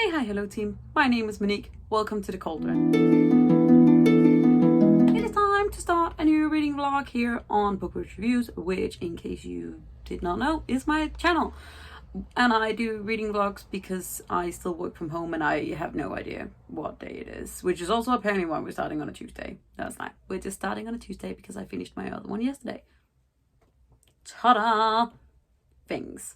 Hey, hi, hello team. My name is Monique. Welcome to the Cauldron. It is time to start a new reading vlog here on Bookwitch Reviews, which, in case you did not know, is my channel. And I do reading vlogs because I still work from home and I have no idea what day it is, which is also apparently why we're starting on a Tuesday. That's not. We're just starting on a Tuesday because I finished my other one yesterday. Ta-da! Things.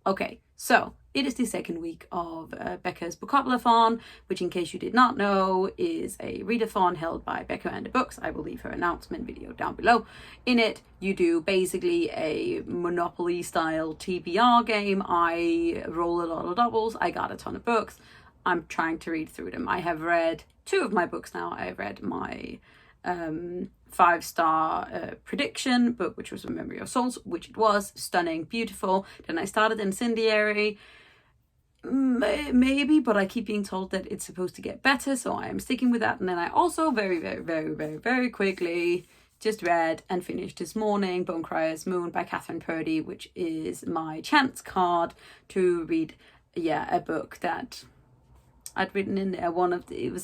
Okay, so it is the second week of Becca's Bookoplathon, which, in case you did not know, is a readathon held by Becca and the Books. I will leave her announcement video down below. In it, you do basically a Monopoly style TBR game. I roll a lot of doubles. I got a ton of books. I'm trying to read through them. I have read 2 of my books now. I've read my 5-star prediction book, which was A Memory of Souls, which it was stunning, beautiful. Then I started Incendiary, maybe, but I keep being told that it's supposed to get better, so I am sticking with that. And then I also very quickly just read and finished this morning Criers by Katryn Purdie, which is my chance card to read a book that I'd written in there.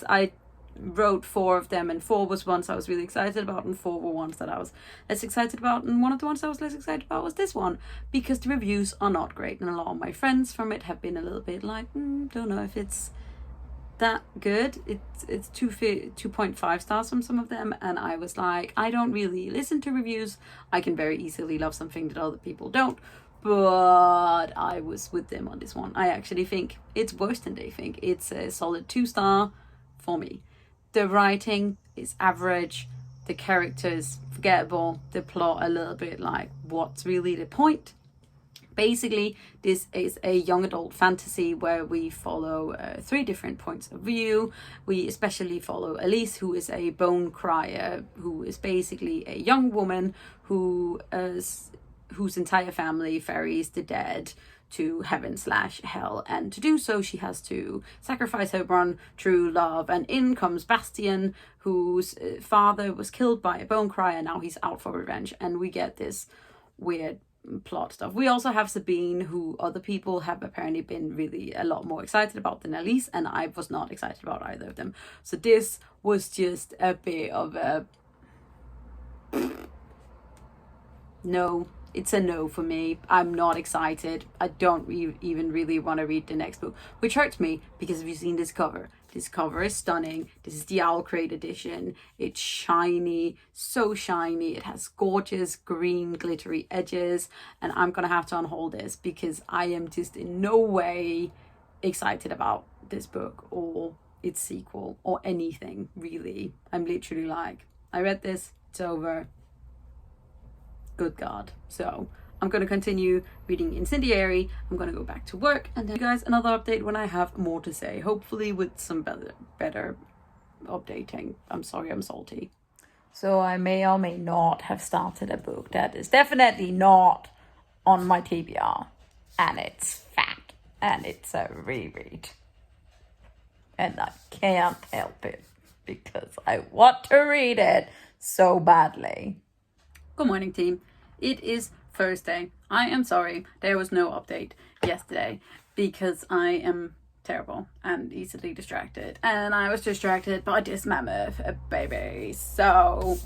I wrote 4 of them, and 4 was ones I was really excited about, and 4 were ones that I was less excited about, and one of the ones I was less excited about was this one, because the reviews are not great, and a lot of my friends from it have been a little bit like, don't know if it's that good. It's 2.5 stars from some of them, and I was like, I don't really listen to reviews. I can very easily love something that other people don't, but I was with them on this one. I actually think it's worse than they think. It's a solid 2-star for me. The writing is average, the characters forgettable, the plot a little bit like, what's really the point? Basically, this is a young adult fantasy where we follow 3 different points of view. We especially follow Elise, who is a bone crier, who is basically a young woman whose entire family ferries the dead to heaven/hell, and to do so she has to sacrifice her one true love, and in comes Bastian, whose father was killed by a bone crier, and now he's out for revenge, and we get this weird plot stuff. We also have Sabine, who other people have apparently been really a lot more excited about than Elise, and I was not excited about either of them. So this was just a bit of a no. It's a no for me. I'm not excited. I don't even really want to read the next book, which hurts me because have you seen this cover? This cover is stunning. This is the Owl Crate edition. It's shiny, so shiny. It has gorgeous green glittery edges, and I'm gonna have to unhold this because I am just in no way excited about this book or its sequel or anything, really. I'm literally like, I read this, it's over. Good God. So I'm going to continue reading Incendiary. I'm going to go back to work and then you guys another update when I have more to say, hopefully with some better updating. I'm sorry, I'm salty. So I may or may not have started a book that is definitely not on my TBR, and it's fat, and it's a reread, and I can't help it because I want to read it so badly. Good morning, team. It is Thursday. I am sorry there was no update yesterday because I am terrible and easily distracted, and I was distracted by this mammoth baby. So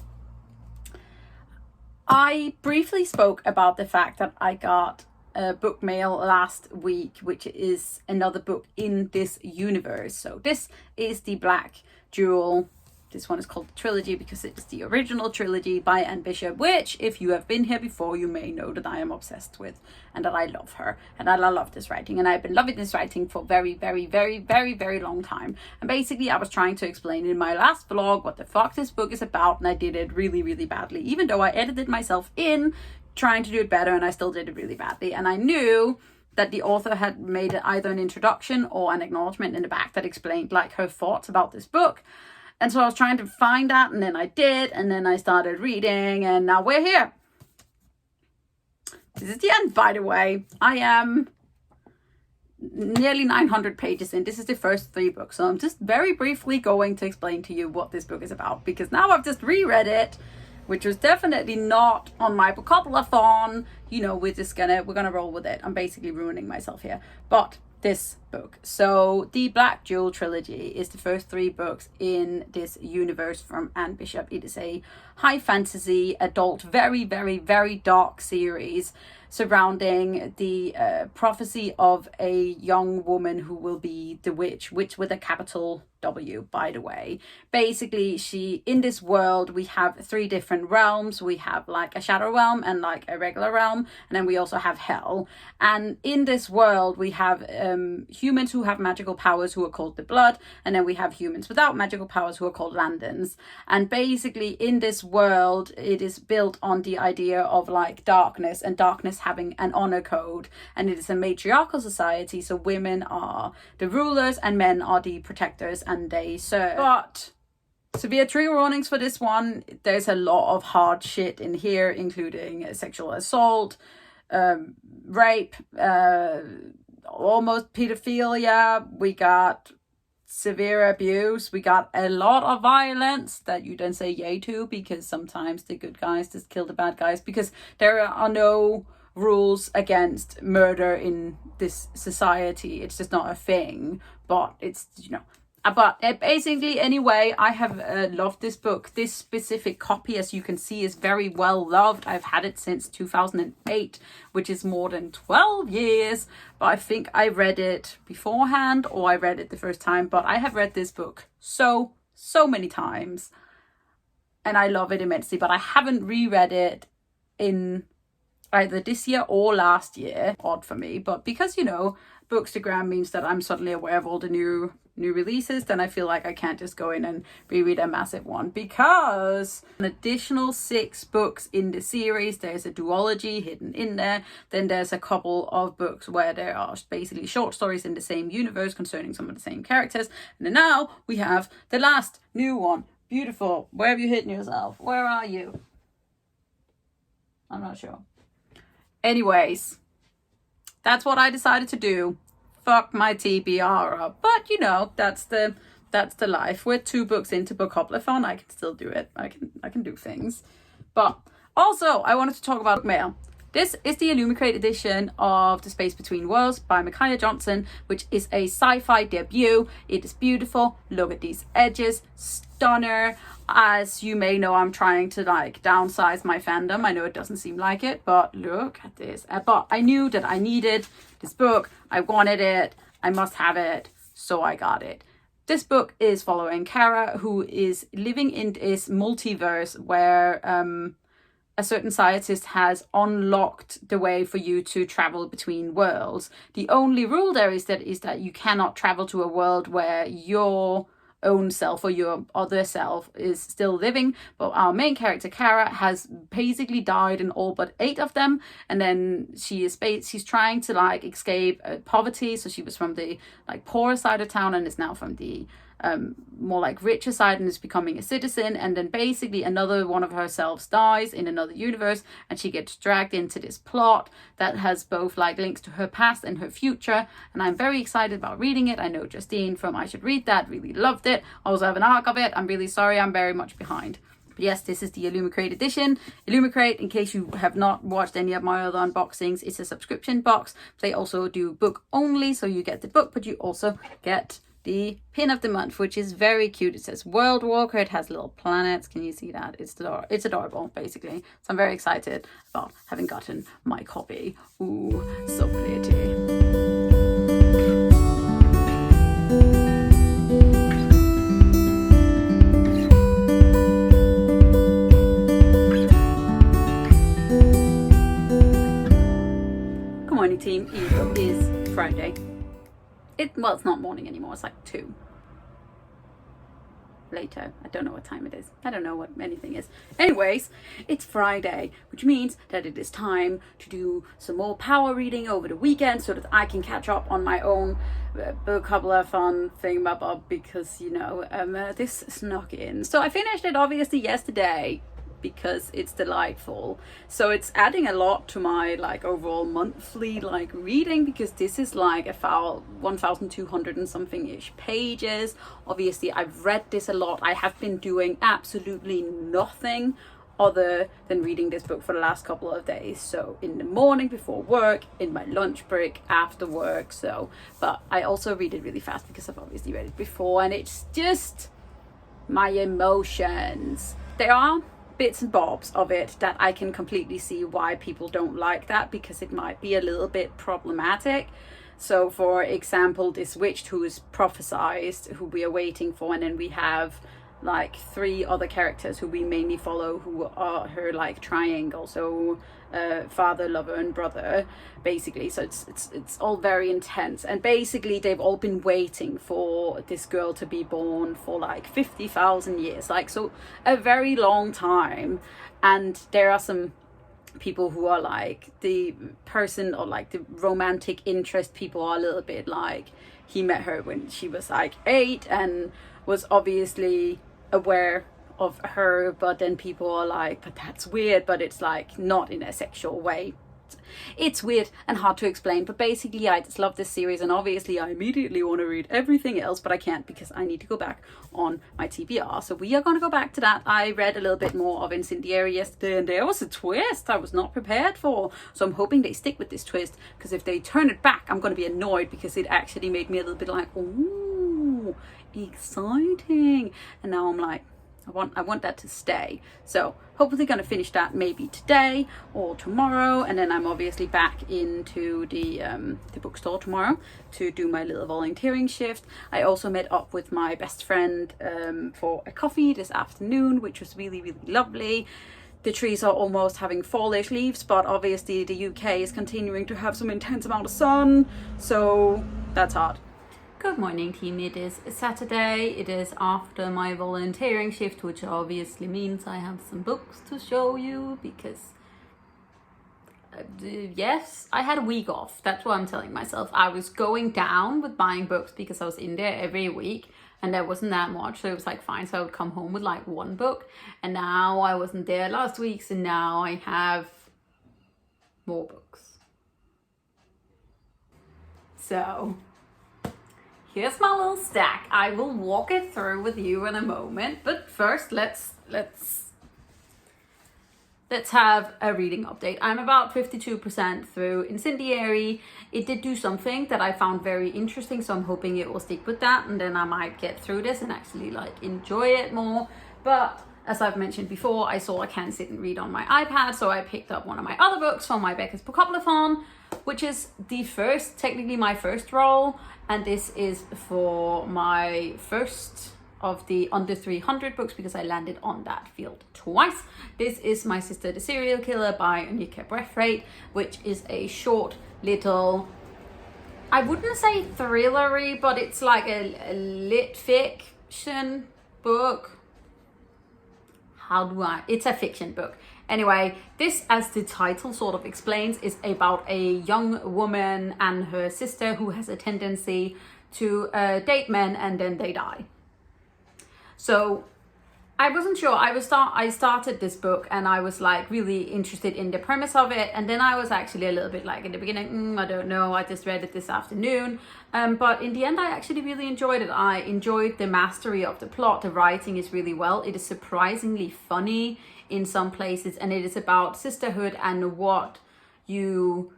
I briefly spoke about the fact that I got a book mail last week, which is another book in this universe. So this is the Black Jewel. This one is called Trilogy because it's the original trilogy by Anne Bishop, which, if you have been here before, you may know that I am obsessed with, and that I love her, and that I love this writing, and I've been loving this writing for very long time. And basically, I was trying to explain in my last vlog what the fuck this book is about, and I did it really badly, even though I edited myself in trying to do it better, and I still did it really badly. And I knew that the author had made either an introduction or an acknowledgement in the back that explained like her thoughts about this book. And so I was trying to find that, and then I did, and then I started reading, and now we're here. This is the end, by the way. I am nearly 900 pages in. This is the first 3 books, so I'm just very briefly going to explain to you what this book is about, because now I've just reread it, which was definitely not on my Bookoplathon. You know, we're gonna roll with it. I'm basically ruining myself here. But this book book. So the Black Jewel trilogy is the first 3 books in this universe from Anne Bishop. It is a high fantasy, adult, very, very, very dark series surrounding the prophecy of a young woman who will be the witch with a capital W, by the way. Basically, in this world, we have 3 different realms. We have like a shadow realm and like a regular realm, and then we also have hell. And in this world, we have humans who have magical powers who are called the Blood, and then we have humans without magical powers who are called Landons. And basically, in this world, it is built on the idea of like darkness, and darkness having an honor code, and it is a matriarchal society, so women are the rulers and men are the protectors, and they serve. But severe trigger warnings for this one. There's a lot of hard shit in here, including sexual assault, rape, almost pedophilia. We got severe abuse. We got a lot of violence that you don't say yay to, because sometimes the good guys just kill the bad guys, because there are no rules against murder in this society. It's just not a thing. But it's, but basically, anyway, I have loved this book. This specific copy, as you can see, is very well loved. I've had it since 2008, which is more than 12 years. But I think I read it beforehand, or I read it the first time. But I have read this book so many times, and I love it immensely. But I haven't reread it in either this year or last year. Odd for me, but because, Bookstagram means that I'm suddenly aware of all the new releases, then I feel like I can't just go in and reread a massive one, because an additional 6 books in the series. There's a duology hidden in there. Then there's a couple of books where there are basically short stories in the same universe concerning some of the same characters. And then now we have the last new one. Beautiful. Where have you hidden yourself? Where are you? I'm not sure. Anyways, that's what I decided to do. Fuck my TBR up. But that's the life. We're 2 books into Bookoplathon. I can still do it. I can do things. But also, I wanted to talk about book mail. This is the Illumicrate edition of The Space Between Worlds by Micaiah Johnson, which is a sci-fi debut. It is beautiful. Look at these edges. Stunner. As you may know, I'm trying to downsize my fandom. I know it doesn't seem like it, but look at this. But I knew that I needed this book. I wanted it. I must have it. So I got it. This book is following Kara, who is living in this multiverse where a certain scientist has unlocked the way for you to travel between worlds. The only rule there is that you cannot travel to a world where your own self or your other self is still living. But our main character, Kara, has basically died in all but 8 of them. And then she's trying to escape poverty. So she was from the poorer side of town and is now from the more richer side and is becoming a citizen. And then basically another one of herselves dies in another universe, and she gets dragged into this plot that has both links to her past and her future. And I'm very excited about reading it. I know Justine from I Should Read That really loved it. I also have an arc of it. I'm really sorry, I'm very much behind. But yes, this is the Illumicrate edition. Illumicrate, in case you have not watched any of my other unboxings, it's a subscription box. They also do book only, so you get the book, but you also get the pin of the month, which is very cute. It says World Walker. It has little planets. Can you see that? It's adorable, basically. So I'm very excited about having gotten my copy. Ooh, so pretty. Good morning, team. It is Friday. It's not morning anymore. It's 2 later. I don't know what time it is. I don't know what anything is. Anyways, it's Friday, which means that it is time to do some more power reading over the weekend so that I can catch up on my own Bookoplathon thingamabob, because this snuck in. So I finished it obviously yesterday, because it's delightful. So it's adding a lot to my overall monthly reading, because this is a 1,200 and something ish pages. Obviously I've read this a lot. I have been doing absolutely nothing other than reading this book for the last couple of days. So in the morning before work, in my lunch break, after work. So, but I also read it really fast because I've obviously read it before, and it's just my emotions. There are bits and bobs of it that I can completely see why people don't like that, because it might be a little bit problematic. So for example, this witch who is prophesized, who we are waiting for, and then we have like 3 other characters who we mainly follow, who are her like triangle, so father, lover and brother, basically. So it's all very intense, and basically they've all been waiting for this girl to be born for like 50,000 years, like, so a very long time. And there are some people who are like, the person or like the romantic interest people are a little bit like, he met her when she was like 8 and was obviously aware of her, but then people are like, but that's weird, but it's like not in a sexual way. It's weird and hard to explain, but basically I just love this series, and obviously I immediately want to read everything else, but I can't because I need to go back on my TBR. So we are going to go back to that. I read a little bit more of Incendiary yesterday, and there was a twist I was not prepared for, so I'm hoping they stick with this twist, because if they turn it back I'm going to be annoyed, because it actually made me a little bit like, ooh, exciting, and now I'm like, I want that to stay. So hopefully going to finish that maybe today or tomorrow, and then I'm obviously back into the bookstore tomorrow to do my little volunteering shift. I also met up with my best friend for a coffee this afternoon, which was really, really lovely. The trees are almost having fallish leaves, but obviously the UK is continuing to have some intense amount of sun, so that's hard. Good morning team, it is Saturday, it is after my volunteering shift, which obviously means I have some books to show you, because yes, I had a week off, that's what I'm telling myself. I was going down with buying books because I was in there every week and there wasn't that much, so it was like fine, so I would come home with like 1 book, and now I wasn't there last week, so now I have more books. So here's my little stack. I will walk it through with you in a moment, but first let's have a reading update. I'm about 52% through Incendiary. It did do something that I found very interesting, so I'm hoping it will stick with that, and then I might get through this and actually like enjoy it more. But as I've mentioned before, I saw I can't sit and read on my iPad, so I picked up one of my other books from my Becca's Bookoplathon, which is technically my first roll, and this is for my first of the under 300 books, because I landed on that field twice. This is My Sister the Serial Killer by Annika Breathrate, which is a short little, I wouldn't say thrillery, but it's like a lit fiction book. It's a fiction book. Anyway, this, as the title sort of explains, is about a young woman and her sister who has a tendency to date men and then they die. So I wasn't sure. I started this book and I was like really interested in the premise of it, and then I was actually a little bit like in the beginning, I don't know, I just read it this afternoon, but in the end I actually really enjoyed it. I enjoyed the mastery of the plot. The writing is really well. It is surprisingly funny in some places, and it is about sisterhood and what you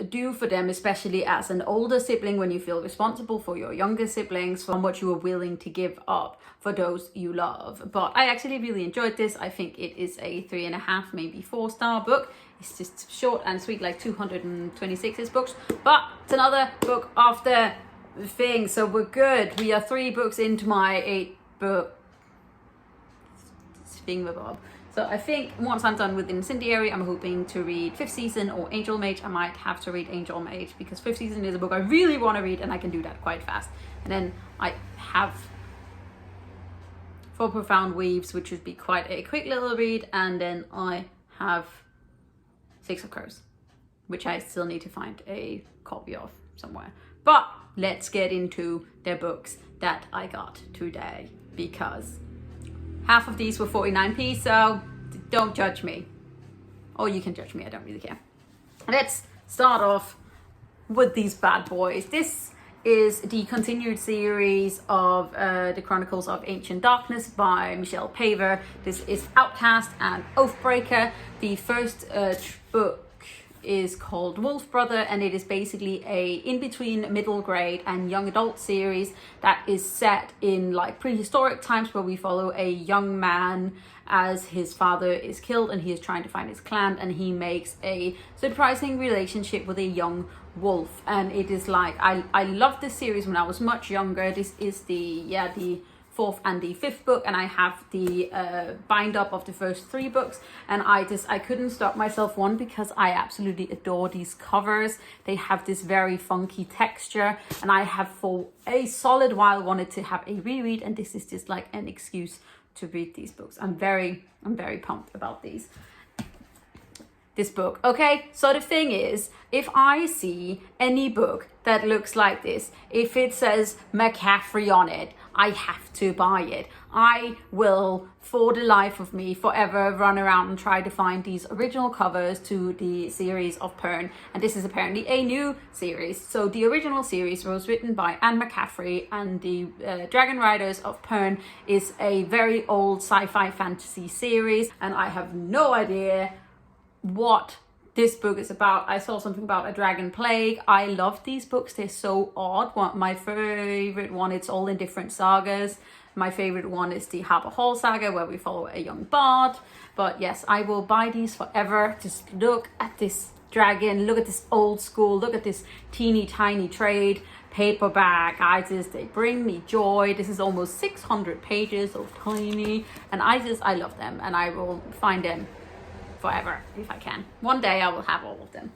do for them, especially as an older sibling, when you feel responsible for your younger siblings, for what you are willing to give up for those you love. But I actually really enjoyed this. I think it is a 3.5, maybe 4-star book. It's just short and sweet, like 226 books, but it's another book of the thing, so we're good. We are 3 books into my 8-book thingamabob. So I think once I'm done with Incendiary, I'm hoping to read 5th Season or Angel Mage. I might have to read Angel Mage because 5th Season is a book I really want to read, and I can do that quite fast. And then I have For Profound Weaves, which would be quite a quick little read. And then I have 6 of Crows, which I still need to find a copy of somewhere. But let's get into the books that I got today, because half of these were 49p, so don't judge me. Or you can judge me, I don't really care. Let's start off with these bad boys. This is the continued series of the Chronicles of Ancient Darkness by Michelle Paver. This is Outcast and Oathbreaker. The first book is called Wolf Brother, and it is basically a in-between middle grade and young adult series that is set in like prehistoric times, where we follow a young man as his father is killed and he is trying to find his clan, and he makes a surprising relationship with a young wolf. And it is like, I loved this series when I was much younger. This is the fourth and the fifth book, and I have the bind up of the first three books, and I couldn't stop myself. One, because I absolutely adore these covers. They have this very funky texture, and I have for a solid while wanted to have a reread, and this is just like an excuse to read these books. I'm very pumped about this book. Okay, so the thing is, if I see any book that looks like this, if it says McCaffrey on it, I have to buy it. I will, for the life of me, forever run around and try to find these original covers to the series of Pern. And this is apparently a new series. So the original series was written by Anne McCaffrey, and the Dragon Riders of Pern is a very old sci-fi fantasy series, and I have no idea what this book is about. I saw something about a dragon plague. I love these books. They're so odd. My favorite one, it's all in different sagas. My favorite one is the Harper Hall saga, where we follow a young bard. But yes, I will buy these forever. Just look at this dragon. Look at this old school. Look at this teeny tiny trade paperback. They bring me joy. This is almost 600 pages of tiny, and I love them, and I will find them forever if I can. One day I will have all of them.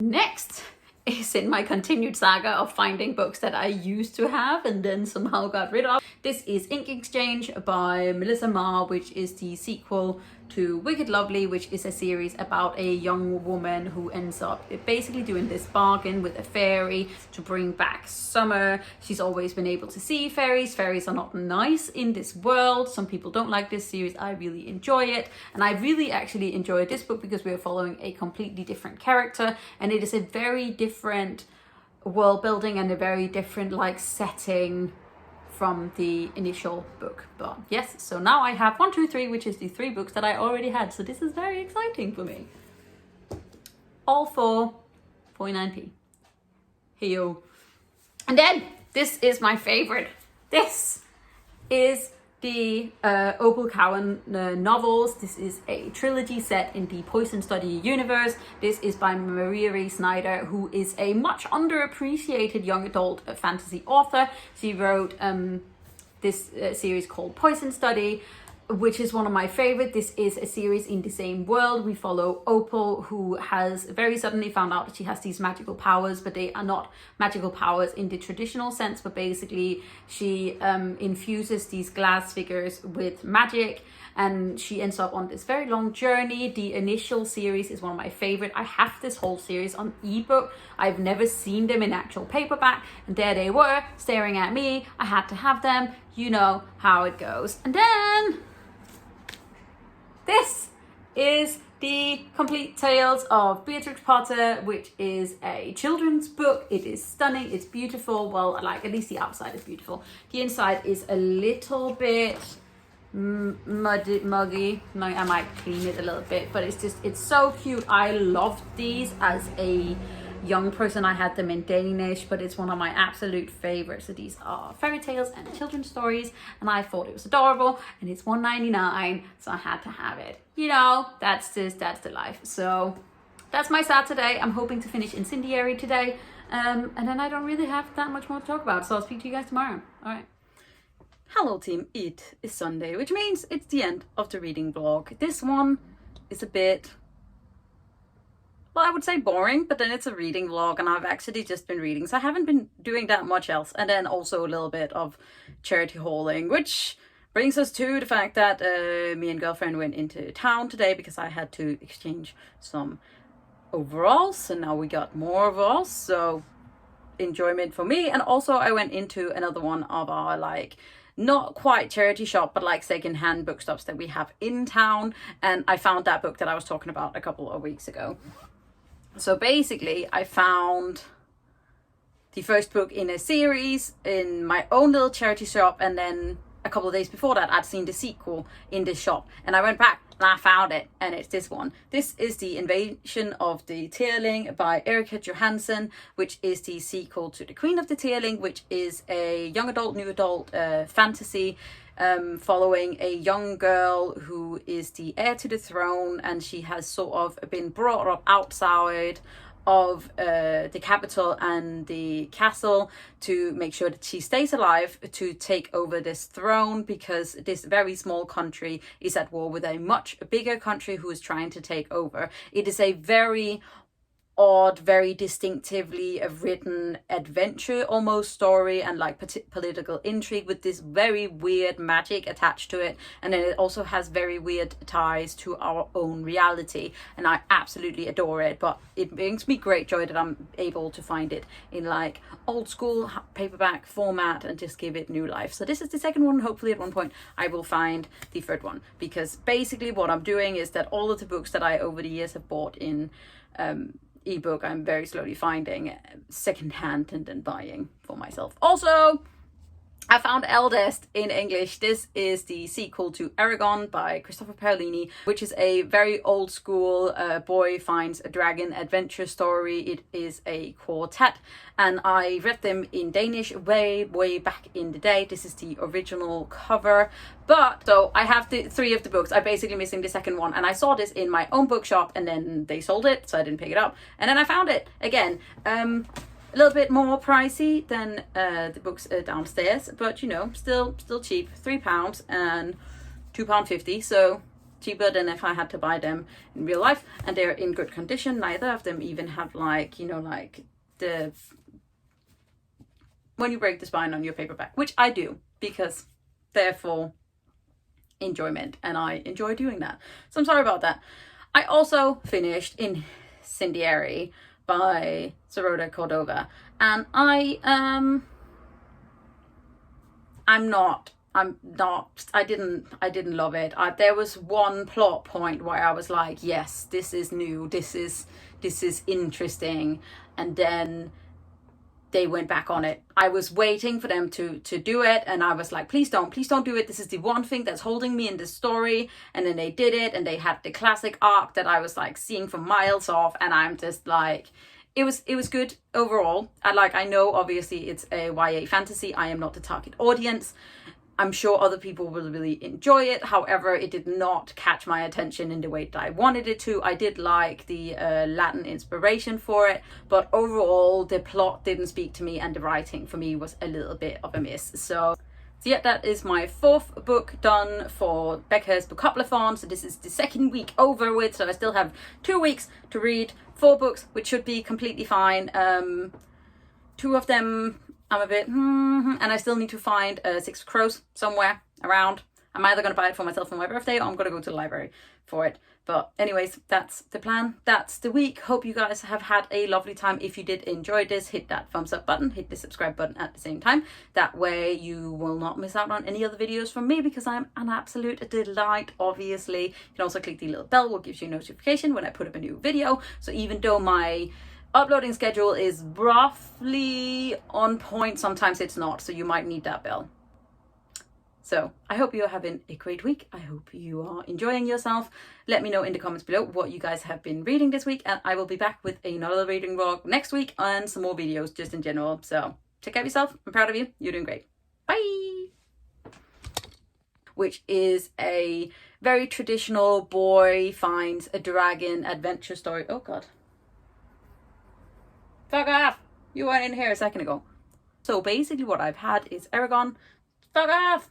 Next is in my continued saga of finding books that I used to have and then somehow got rid of. This is Ink Exchange by Melissa Marr, which is the sequel to Wicked Lovely, which is a series about a young woman who ends up basically doing this bargain with a fairy to bring back summer. She's always been able to see fairies. Fairies are not nice in this world. Some people don't like this series. I really enjoy it, and I really actually enjoy this book because we're following a completely different character, and it is a very different world building and a very different like setting from the initial book. But yes, so now I have 1, 2, 3, which is the 3 books that I already had, so this is very exciting for me. All for 49p. Hey yo. And then this is my favorite. This is the Opal Cowan novels. This is a trilogy set in the Poison Study universe. This is by Maria Ray Snyder, who is a much underappreciated young adult fantasy author. She wrote this series called Poison Study, which is one of my favorite. This is a series in the same world. We follow Opal, who has very suddenly found out that she has these magical powers, but they are not magical powers in the traditional sense, but basically she infuses these glass figures with magic, and she ends up on this very long journey. The initial series is one of my favorite. I have this whole series on ebook. I've never seen them in actual paperback, and there they were staring at me. I had to have them. You know how it goes. And then this is the Complete Tales of Beatrix Potter, which is a children's book. It is stunning. It's beautiful. Well, like, at least the outside is beautiful. The inside is a little bit muggy. I might clean it a little bit, but it's so cute. I loved these as a young person. I had them in Danish, but it's one of my absolute favorites. So these are fairy tales and children's stories, and I thought it was adorable, and it's $1.99, so I had to have it. You know, that's the life. So that's my Saturday. I'm hoping to finish Incendiary today, and then I don't really have that much more to talk about, so I'll speak to you guys tomorrow. All right. Hello team, it is Sunday, which means it's the end of the reading vlog. This one is a bit, well, I would say boring, but then it's a reading vlog, and I've actually just been reading, so I haven't been doing that much else. And then also a little bit of charity hauling, which brings us to the fact that me and girlfriend went into town today because I had to exchange some overalls, and now we got more overalls, so enjoyment for me. And also I went into another one of our, like, not quite charity shop, but like second-hand bookstops that we have in town, and I found that book that I was talking about a couple of weeks ago. So basically I found the first book in a series in my own little charity shop, and then a couple of days before that I'd seen the sequel in this shop, and I went back and I found it, and it's this one. This is The Invasion of the Tearling by Erica Johansson, which is the sequel to The Queen of the Tearling, which is a young adult, new adult fantasy following a young girl who is the heir to the throne, and she has sort of been brought up outside of the capital and the castle to make sure that she stays alive to take over this throne, because this very small country is at war with a much bigger country who is trying to take over. It is a very odd, very distinctively written adventure almost story, and like political intrigue with this very weird magic attached to it, and then it also has very weird ties to our own reality, and I absolutely adore it. But it brings me great joy that I'm able to find it in like old school paperback format and just give it new life. So this is the second one. Hopefully at one point I will find the third one, because basically what I'm doing is that all of the books that I over the years have bought in ebook, I'm very slowly finding secondhand and then buying for myself. Also, I found Eldest in English. This is the sequel to Aragon by Christopher Paolini, which is a very old school boy finds a dragon adventure story. It is a quartet, and I read them in Danish way back in the day. This is the original cover. But so I have the 3 of the books. I'm basically missing the second one, and I saw this in my own bookshop, and then they sold it, so I didn't pick it up. And then I found it again. A little bit more pricey than the books downstairs, but you know, still cheap. £3 and £2.50, so cheaper than if I had to buy them in real life, and they're in good condition. Neither of them even have like, you know, like the when you break the spine on your paperback, which I do, because they're for enjoyment and I enjoy doing that. So I'm sorry about that. I also finished Incendiary by Zoraida Cordova, and I didn't love it. There was one plot point where I was like, yes, this is new, this is interesting, and then they went back on it. I was waiting for them to do it, and I was like, please don't do it. This is the one thing that's holding me in this story. And then they did it, and they had the classic arc that I was like seeing from miles off, and I'm just like, it was good overall. I know obviously it's a YA fantasy. I am not the target audience. I'm sure other people will really enjoy it. However, it did not catch my attention in the way that I wanted it to. I did like the Latin inspiration for it, but overall the plot didn't speak to me, and the writing for me was a little bit of a miss. So yeah, that is my 4th book done for Becca's Bookoplathon. So this is the 2nd week over with, so I still have 2 weeks to read 4 books, which should be completely fine. 2 of them I'm a bit, and I still need to find Six of Crows somewhere around. I'm either going to buy it for myself for my birthday, or I'm going to go to the library for it. But anyways, that's the plan. That's the week. Hope you guys have had a lovely time. If you did enjoy this, hit that thumbs up button, hit the subscribe button at the same time. That way you will not miss out on any other videos from me, because I'm an absolute delight, obviously. You can also click the little bell, which gives you a notification when I put up a new video. So even though my uploading schedule is roughly on point, sometimes it's not, so you might need that bell. So I hope you're having a great week. I hope you are enjoying yourself. Let me know in the comments below what you guys have been reading this week, and I will be back with another reading vlog next week and some more videos just in general. So take care of yourself. I'm proud of you. You're doing great. Bye. Which is a very traditional boy finds a dragon adventure story. Oh God. Fuck off! You weren't in here a second ago. So basically what I've had is Aragon. Fuck off!